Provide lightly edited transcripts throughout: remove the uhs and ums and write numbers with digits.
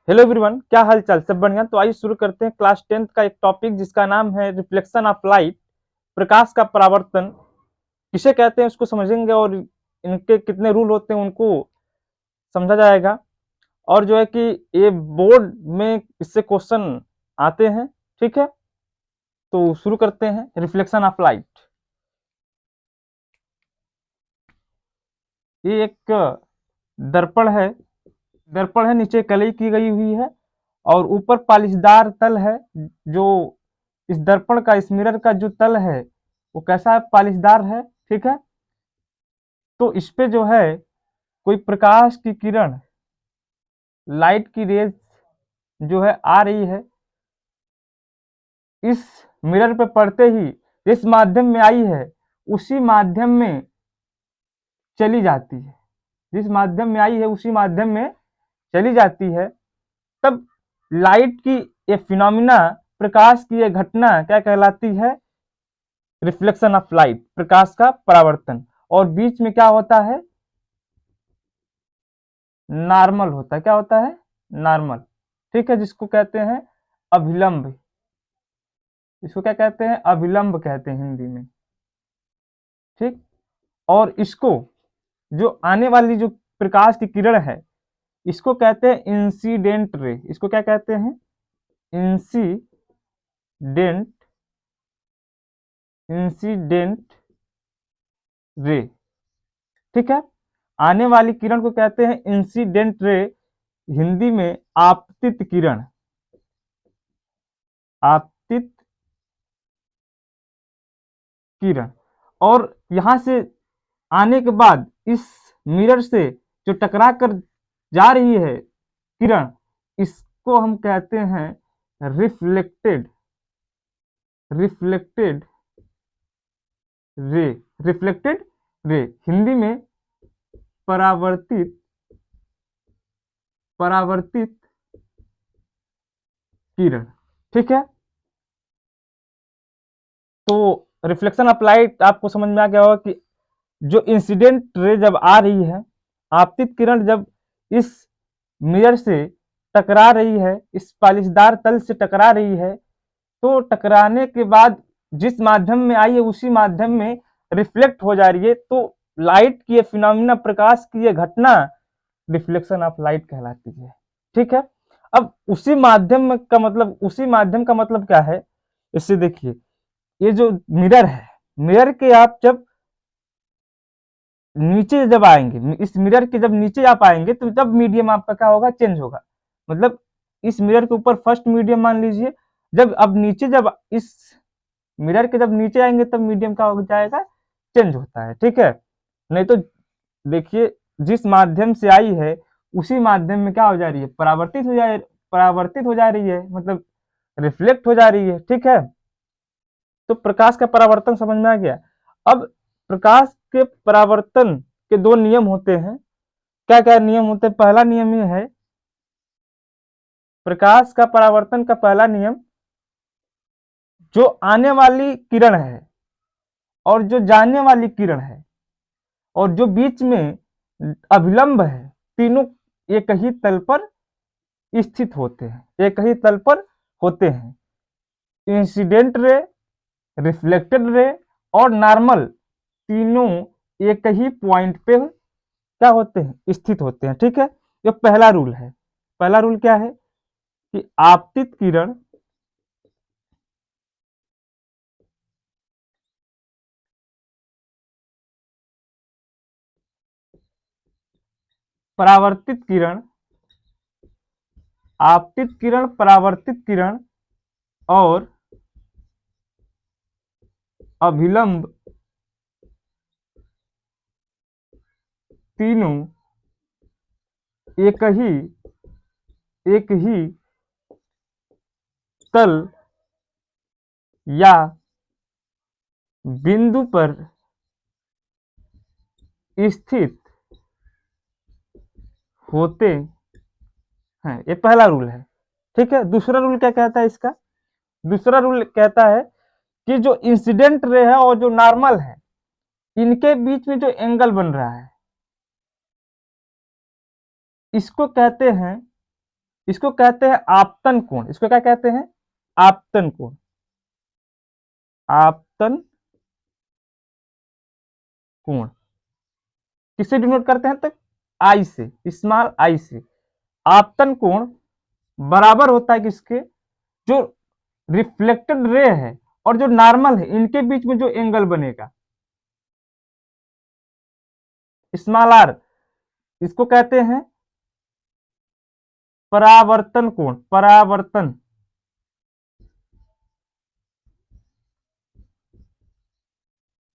Hello everyone, क्या हाल चाल? सब बढ़िया। तो आइए शुरू करते हैं क्लास 10th का एक टॉपिक जिसका नाम है रिफ्लेक्शन ऑफ लाइट, प्रकाश का परावर्तन किसे कहते हैं उसको समझेंगे और इनके कितने रूल होते हैं उनको समझा जाएगा। और जो है कि ये बोर्ड में इससे क्वेश्चन आते हैं। ठीक है, तो शुरू करते हैं। रिफ्लेक्शन ऑफ लाइट, ये एक दर्पण है। नीचे कलई की गई हुई है और ऊपर पॉलिशदार तल है। जो इस दर्पण का, इस मिरर का जो तल है वो कैसा है? पॉलिशदार है। ठीक है, तो इस पे जो है कोई प्रकाश की किरण, लाइट की रेज जो है आ रही है, इस मिरर पे पड़ते ही जिस माध्यम में आई है उसी माध्यम में चली जाती है। जिस माध्यम में आई है उसी माध्यम में चली जाती है। तब लाइट की ये फिनोमिना, प्रकाश की ये घटना क्या कहलाती है? रिफ्लेक्शन ऑफ लाइट, प्रकाश का परावर्तन। और बीच में क्या होता है? नॉर्मल होता है। क्या होता है? नॉर्मल। ठीक है, जिसको कहते हैं अभिलंब। इसको क्या कहते हैं? अभिलंब कहते हैं हिंदी में। ठीक, और इसको जो आने वाली जो प्रकाश की किरण है इसको कहते हैं इंसिडेंट रे। इसको क्या कहते हैं? Incident incident ray. ठीक है, आने वाली किरण को कहते हैं इंसिडेंट रे, हिंदी में आपतित किरण। आपतित किरण। और यहां से आने के बाद इस मिरर से जो टकरा कर जा रही है किरण, इसको हम कहते हैं reflected reflected ray. Reflected ray, Hindi में परावर्तित परावर्तित किरण। ठीक है, तो रिफ्लेक्शन ऑफ लाइट आपको समझ में आ गया होगा कि जो इंसिडेंट रे जब आ रही है, आपतित किरण जब इस मिरर से टकरा रही है, इस पालिशदार तल से टकरा रही है, तो टकराने के बाद जिस माध्यम में आई है उसी माध्यम में रिफ्लेक्ट हो जा रही है। तो लाइट की ये फिनोमिना, प्रकाश की ये घटना रिफ्लेक्शन ऑफ लाइट कहलाती है। ठीक है, अब उसी माध्यम का मतलब, क्या है? इससे देखिए, ये जो मिरर है, मिरर के आप जब नीचे जब आएंगे, इस मिरर के जब नीचे आप आएंगे तो तब मीडियम आपका क्या होगा? चेंज होगा। मतलब इस मिरर के ऊपर फर्स्ट मीडियम मान लीजिए, जब अब नीचे, जब इस मिरर के जब नीचे आएंगे तब मीडियम का हो जाएगा? चेंज होता है। ठीक है, नहीं तो देखिए, जिस माध्यम से आई है उसी माध्यम में क्या हो जा रही है? परावर्तित हो जा रही है, मतलब रिफ्लेक्ट हो जा रही है। ठीक है, तो प्रकाश का परावर्तन समझ में आ गया। अब प्रकाश के परावर्तन के दो नियम होते हैं। क्या क्या नियम होते हैं? पहला नियम ये है, प्रकाश का परावर्तन का पहला नियम, जो आने वाली किरण है और जो जाने वाली किरण है और जो बीच में अभिलंब है, तीनों एक ही तल पर स्थित होते हैं। एक ही तल पर होते हैं। इंसिडेंट रे, रिफ्लेक्टेड रे और नॉर्मल, तीनों एक ही पॉइंट पे क्या होते हैं? स्थित होते हैं। ठीक है, ये पहला रूल है। पहला रूल क्या है? कि आपतित किरण परावर्तित किरण, आपतित किरण, परावर्तित किरण और अभिलंब, तीनों एक ही तल या बिंदु पर स्थित होते हैं। ये पहला रूल है। ठीक है, दूसरा रूल क्या कहता है इसका? दूसरा रूल कहता है कि जो इंसिडेंट रे है और जो नॉर्मल है, इनके बीच में जो एंगल बन रहा है इसको कहते हैं इसको कहते हैं आपतन कोण। इसको क्या कहते हैं? आपतन कोण। आपतन कोण किससे डिनोट करते हैं? तो आई से, स्मॉल आई से। आपतन कोण बराबर होता है किसके? जो रिफ्लेक्टेड रे है और जो नॉर्मल है, इनके बीच में जो एंगल बनेगा, स्मॉल आर, इसको कहते हैं परावर्तन कोण। परावर्तन,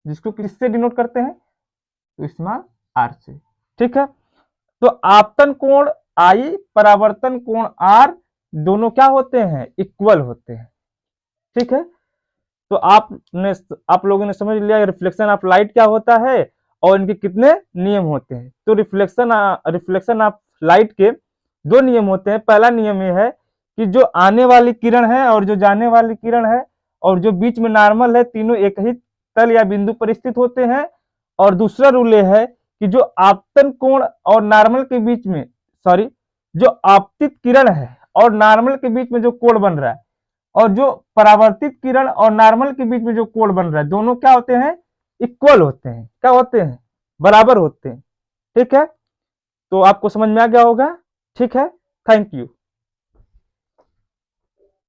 जिसको किससे डिनोट करते हैं? तो स्मॉल आर से। ठीक है, तो आपतन कोण आई, परावर्तन कोण आर, दोनों क्या होते हैं? इक्वल होते हैं। ठीक है, तो आप लोगों ने समझ लिया रिफ्लेक्शन ऑफ लाइट क्या होता है और इनके कितने नियम होते हैं। तो रिफ्लेक्शन ऑफ लाइट के दो नियम होते हैं। पहला नियम ये है कि जो आने वाली किरण है और जो जाने वाली किरण है और जो बीच में नॉर्मल है, तीनों एक ही तल या बिंदु पर स्थित होते हैं। और दूसरा रूल ये है कि जो आपतन कोण और नॉर्मल के बीच में, सॉरी, जो आपतित किरण है और नॉर्मल के बीच में जो कोण बन रहा है और जो परावर्तित किरण और नॉर्मल के बीच में जो कोण बन रहा है, दोनों क्या होते हैं? इक्वल होते हैं। क्या होते हैं? बराबर होते हैं। ठीक है, तो आपको समझ में आ गया होगा। ठीक है, थैंक यू।